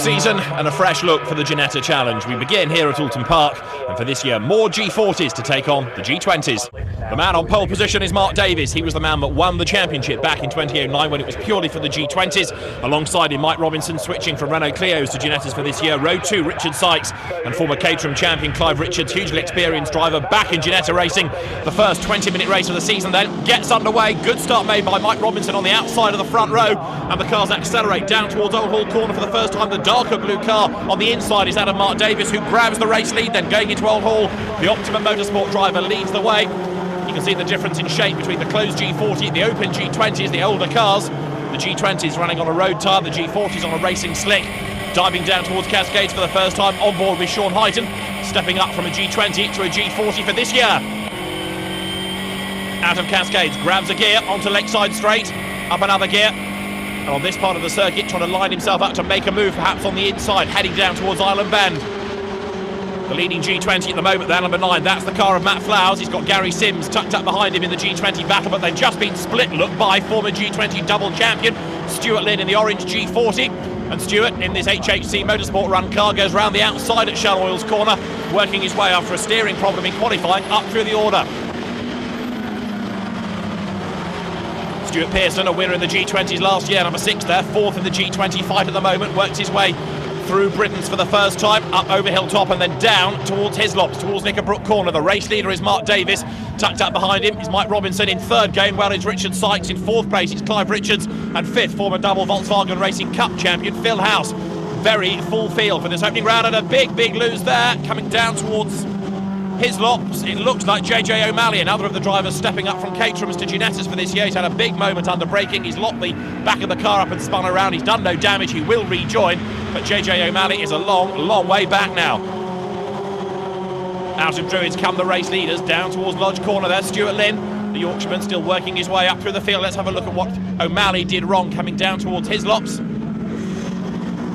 season and a fresh look for the Ginetta Challenge. We begin here at Oulton Park, and for this year, more G40s to take on the G20s. The man on pole position is Mark Davies. He was the man that won the championship back in 2009 when it was purely for the G20s. Alongside him, Mike Robinson switching from Renault Clios to Ginettas for this year. Row 2, Richard Sykes and former Caterham champion Clive Richards, hugely experienced driver, back in Ginetta racing. The first 20-minute race of the season then gets underway. Good start made by Mike Robinson on the outside of the front row, and the cars accelerate down towards Oulton corner for the first time. The darker blue car on the inside is that of Mark Davies, who grabs the race lead. Then going into Oulton, the Optimum Motorsport driver leads the way. You can see the difference in shape between the closed G40 and the open G20s, the older cars. The G20s running on a road tyre, the G40s on a racing slick. Diving down towards Cascades for the first time, on board with Sean Hyton, stepping up from a G20 to a G40 for this year. Out of Cascades, grabs a gear onto Lakeside Straight, up another gear. And on this part of the circuit, trying to line himself up to make a move, perhaps on the inside, heading down towards Island Bend. The leading G20 at the moment, there, number 9, that's the car of Matt Flowers. He's got Gary Sims tucked up behind him in the G20 battle, but they've just been split, look, by former G20 double champion Stuart Lynn in the orange G40. And Stuart, in this HHC Motorsport run car, goes round the outside at Shell Oil's corner, working his way after a steering problem in qualifying up through the order. Stuart Pearson, a winner in the G20s last year, number 6 there, 4th in the G20 fight at the moment, works his way through Britons for the first time, up over Hilltop and then down towards Hislops, towards Knickerbrook corner. The race leader is Mark Davies. Tucked up behind him is Mike Robinson. In third, going well is Richard Sykes. In fourth place is Clive Richards, and fifth, former double Volkswagen Racing Cup champion Phil House. Very full field for this opening round, and a big lose there, coming down towards Hislops. It looks like JJ O'Malley, another of the drivers stepping up from Caterhams to Ginettas for this year. He's had a big moment under braking. He's locked the back of the car up and spun around. He's done no damage. He will rejoin, but JJ O'Malley is a long way back now. Out of Druids come the race leaders, down towards Lodge corner there. Stuart Lynn, the Yorkshireman, still working his way up through the field. Let's have a look at what O'Malley did wrong coming down towards Hislops.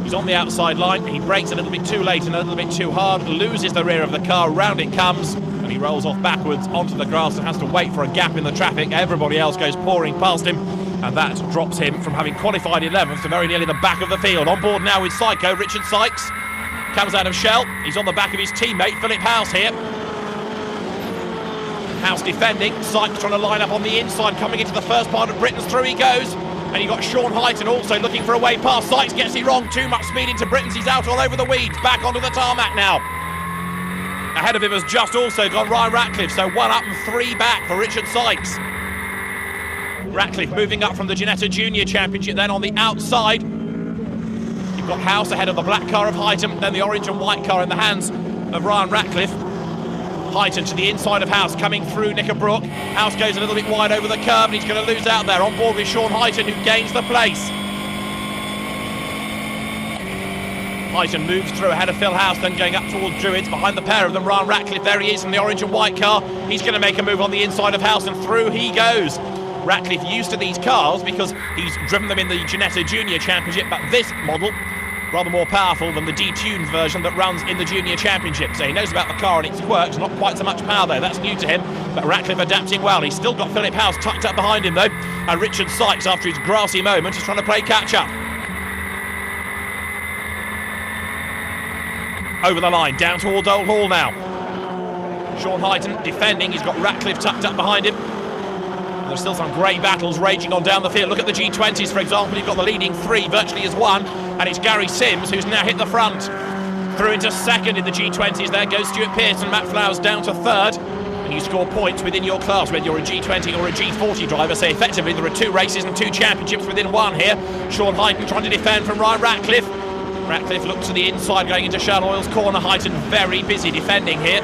He's on the outside line, he brakes a little bit too late and a little bit too hard, loses the rear of the car, round it comes, and he rolls off backwards onto the grass and has to wait for a gap in the traffic. Everybody else goes pouring past him, and that drops him from having qualified 11th to very nearly the back of the field. On board now with Psycho, Richard Sykes, comes out of Shell, he's on the back of his teammate Philip House here. House defending, Sykes trying to line up on the inside, coming into the first part of Britain's, through he goes. And you've got Sean Hyton also looking for a way past. Sykes gets it wrong, too much speed into Britons. He's out all over the weeds, back onto the tarmac now. Ahead of him has just also gone Ryan Ratcliffe, so 1 up and 3 back for Richard Sykes. Ratcliffe moving up from the Ginetta Junior Championship then on the outside. You've got House ahead of the black car of Hyton, then the orange and white car in the hands of Ryan Ratcliffe. Hyton to the inside of House, coming through Knickerbrook. House goes a little bit wide over the curb and he's going to lose out there. On board with Sean Hyton, who gains the place. Hyton moves through ahead of Phil House, then going up towards Druids. Behind the pair of them, Ryan Ratcliffe, there he is in the orange and white car. He's going to make a move on the inside of House and through he goes. Ratcliffe used to these cars because he's driven them in the Ginetta Junior Championship, but this model rather more powerful than the detuned version that runs in the Junior Championship. So he knows about the car and its quirks, not quite so much power though, that's new to him, but Ratcliffe adapting well. He's still got Philip House tucked up behind him though, and Richard Sykes, after his grassy moment, is trying to play catch-up. Over the line, down towards Old Hall now. Sean Hyton defending, he's got Ratcliffe tucked up behind him. And there's still some great battles raging on down the field. Look at the G20s, for example. You've got the leading 3 virtually as 1, and it's Gary Sims who's now hit the front. Through into second in the G20s. There goes Stuart Pearson. Matt Flowers down to third. And you score points within your class, whether you're a G20 or a G40 driver. So effectively there are 2 races and 2 championships within 1 here. Sean Hyton trying to defend from Ryan Ratcliffe. Ratcliffe looks to the inside going into Shell Oil's corner. Hyton very busy defending here.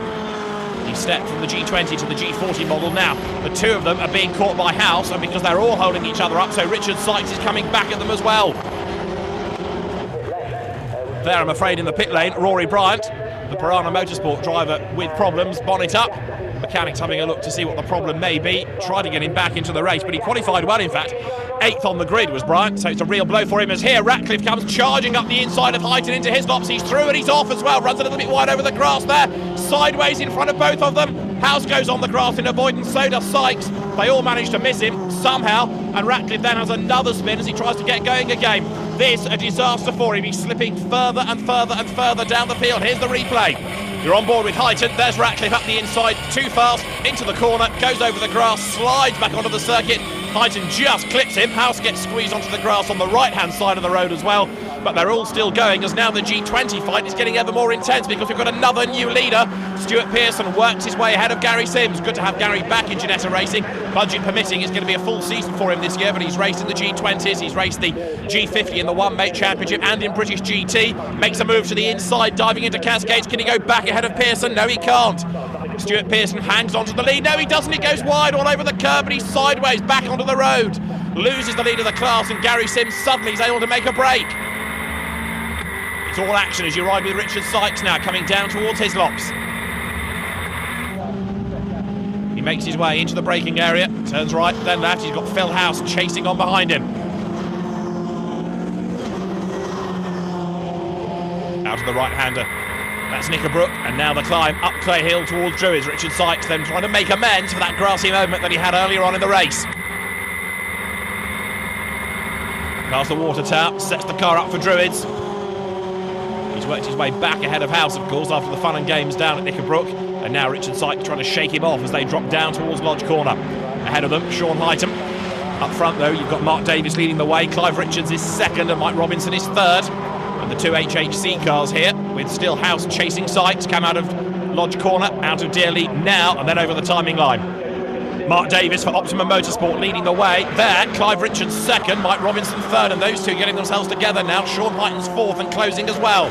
He stepped from the G20 to the G40 model now. The 2 of them are being caught by House, and because they're all holding each other up, so Richard Sykes is coming back at them as well. There, I'm afraid, in the pit lane, Rory Bryant, the Piranha Motorsport driver with problems, bonnet up. Mechanics having a look to see what the problem may be, try to get him back into the race, but he qualified well, in fact. 8th on the grid was Bryant, so it's a real blow for him as here Ratcliffe comes charging up the inside of Hyton into Hislops. He's through and he's off as well, runs a little bit wide over the grass there, sideways in front of both of them. House goes on the grass in avoidance, so does Sykes. They all manage to miss him somehow, and Ratcliffe then has another spin as he tries to get going again. This a disaster for him. He's slipping further and further and further down the field. Here's the replay. You're on board with Oulton. There's Ratcliffe up the inside, too fast, into the corner, goes over the grass, slides back onto the circuit. Oulton just clips him. House gets squeezed onto the grass on the right-hand side of the road as well. But they're all still going, as now the G20 fight is getting ever more intense because we've got another new leader. Stuart Pearson works his way ahead of Gary Sims. Good to have Gary back in Ginetta racing. Budget permitting, it's going to be a full season for him this year, but he's raced in the G20s, he's raced the G50 in the One Mate Championship and in British GT. Makes a move to the inside, diving into Cascades. Can he go back ahead of Pearson? No, he can't. Stuart Pearson hangs on to the lead. No, he doesn't. He goes wide all over the curb, but he's sideways back onto the road. Loses the lead of the class, and Gary Sims suddenly is able to make a break. It's all action as you ride with Richard Sykes now, coming down towards Hislops. He makes his way into the braking area, turns right, then left. He's got Phil House chasing on behind him. Out of the right-hander. That's Knickerbrook, and now the climb up Clay Hill towards Druids. Richard Sykes then trying to make amends for that grassy moment that he had earlier on in the race. Past the water tower, sets the car up for Druids. He's worked his way back ahead of House, of course, after the fun and games down at Knickerbrook. And now Richard Sykes trying to shake him off as they drop down towards Lodge Corner. Ahead of them, Sean Highton. Up front, though, you've got Mark Davis leading the way. Clive Richards is second and Mike Robinson is third. And the two HHC cars here, with still House chasing Sykes, come out of Lodge Corner, out of Dearly now, and then over the timing line. Mark Davis for Optimum Motorsport leading the way. There, Clive Richards second, Mike Robinson third, and those two getting themselves together now. Sean Highton's fourth and closing as well.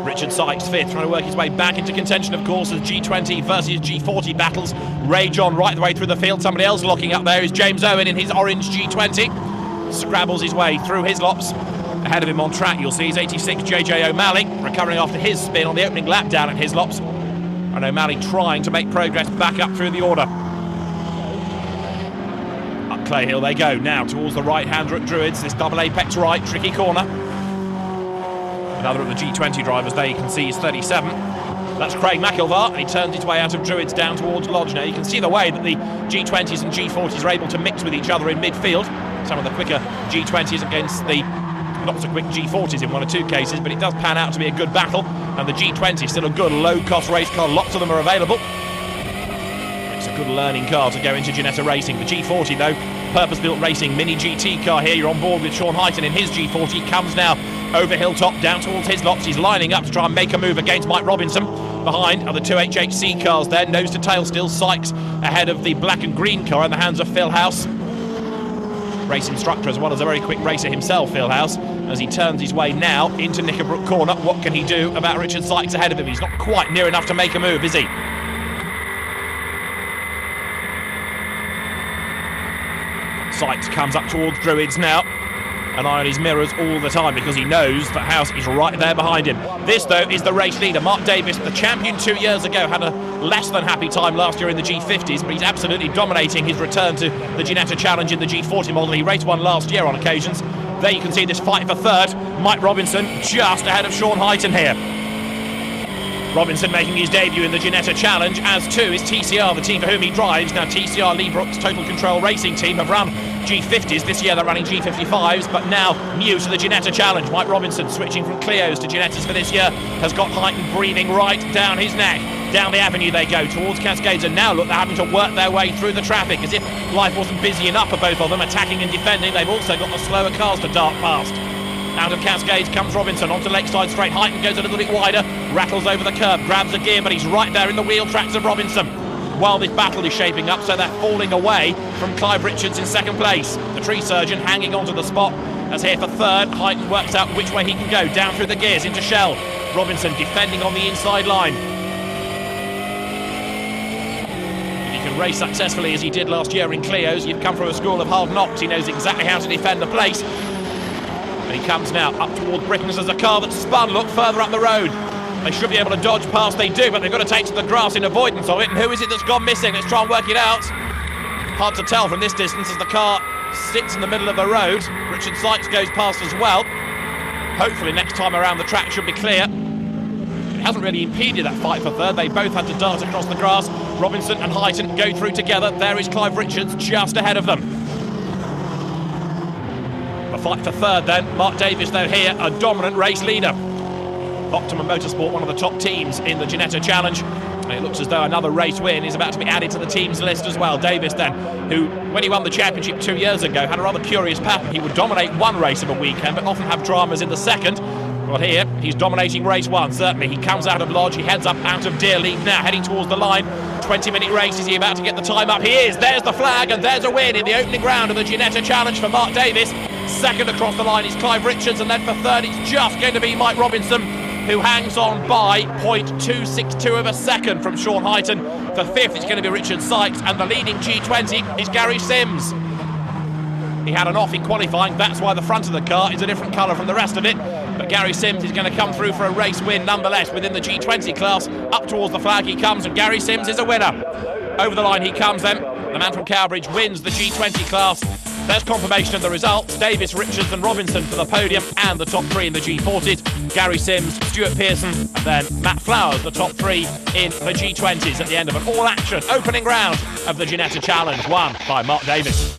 Richard Sykes fifth, trying to work his way back into contention, of course, as G20 versus G40 battles rage on right the way through the field. Somebody else locking up there is James Owen in his orange G20. Scrabbles his way through Hislops. Ahead of him on track, you'll see is 86 JJ O'Malley, recovering after his spin on the opening lap down at Hislops. And O'Malley trying to make progress back up through the order. Up Clay Hill they go, now towards the right-hander at Druids, this double apex right, tricky corner. Another of the G20 drivers there you can see is 37. That's Craig McIlvar, and he turns his way out of Druids down towards Lodge. Now you can see the way that the G20s and G40s are able to mix with each other in midfield. Some of the quicker G20s against the not so quick G40s in one or two cases, but it does pan out to be a good battle, and the G20 is still a good low-cost race car. Lots of them are available. It's a good learning car to go into Ginetta racing. The G40 though, purpose-built racing mini GT car here. You're on board with Sean Highton in his G40. Comes now over Hilltop down towards Hislops. He's lining up to try and make a move against Mike Robinson. Behind are the two HHC cars there, nose to tail still. Sykes ahead of the black and green car in the hands of Phil House. Race instructor as well as a very quick racer himself, Phil House, as he turns his way now into Knickerbrook Corner. What can he do about Richard Sykes ahead of him? He's not quite near enough to make a move, is he? Sykes comes up towards Druids now, an eye on his mirrors all the time because he knows that House is right there behind him. This, though, is the race leader. Mark Davis, the champion 2 years ago, had a less than happy time last year in the G50s, but he's absolutely dominating his return to the Ginetta Challenge in the G40 model. He raced one last year on occasions. There you can see this fight for third. Mike Robinson just ahead of Sean Highton here. Robinson making his debut in the Ginetta Challenge, as too is TCR, the team for whom he drives. Now TCR Lee Brooks Total Control Racing team have run G50s. This year they're running G55s, but now new to the Ginetta Challenge. Mike Robinson switching from Clios to Ginettas for this year has got Highton breathing right down his neck. Down the avenue they go towards Cascades, and now look, they're having to work their way through the traffic as if life wasn't busy enough for both of them, attacking and defending. They've also got the slower cars to dart past. Out of Cascades comes Robinson onto Lakeside Straight. Highton goes a little bit wider, rattles over the curb, grabs a gear, but he's right there in the wheel tracks of Robinson. While this battle is shaping up, so they're falling away from Clive Richards in second place. The tree surgeon hanging onto the spot as here for third. Highton works out which way he can go, down through the gears into Shell. Robinson defending on the inside line. If he can race successfully as he did last year in Clios, you've come from a school of hard knocks. He knows exactly how to defend the place. And he comes now up towards Britain's. There's a car that's spun, look, further up the road. They should be able to dodge past, they do, but they've got to take to the grass in avoidance of it. And who is it that's gone missing? Let's try and work it out. Hard to tell from this distance as the car sits in the middle of the road. Richard Sykes goes past as well. Hopefully next time around the track should be clear. It hasn't really impeded that fight for third. They both had to dart across the grass. Robinson and Highton go through together. There is Clive Richards just ahead of them. The fight for third then. Mark Davies, though, here, a dominant race leader. Optimum Motorsport, one of the top teams in the Ginetta Challenge. And it looks as though another race win is about to be added to the team's list as well. Davies then, who, when he won the championship 2 years ago, had a rather curious pattern. He would dominate one race of a weekend, but often have dramas in the second. Well, here, he's dominating race one, certainly. He comes out of Lodge, he heads up out of Deerleaf now, heading towards the line. 20-minute race, is he about to get the time up? He is, there's the flag, and there's a win in the opening round of the Ginetta Challenge for Mark Davies. Second across the line is Clive Richards, and then for third it's just going to be Mike Robinson, who hangs on by 0.262 of a second from Sean Hyton. For fifth it's going to be Richard Sykes, and the leading G20 is Gary Sims. He had an off in qualifying, that's why the front of the car is a different colour from the rest of it. But Gary Sims is going to come through for a race win nonetheless within the G20 class. Up towards the flag he comes, and Gary Sims is a winner. Over the line he comes then. The man from Cowbridge wins the G20 class. There's confirmation of the results. Davis, Richards and Robinson for the podium and the top three in the G40s. Gary Sims, Stuart Pearson and then Matt Flowers, the top three in the G20s at the end of an all-action opening round of the Ginetta Challenge, won by Mark Davies.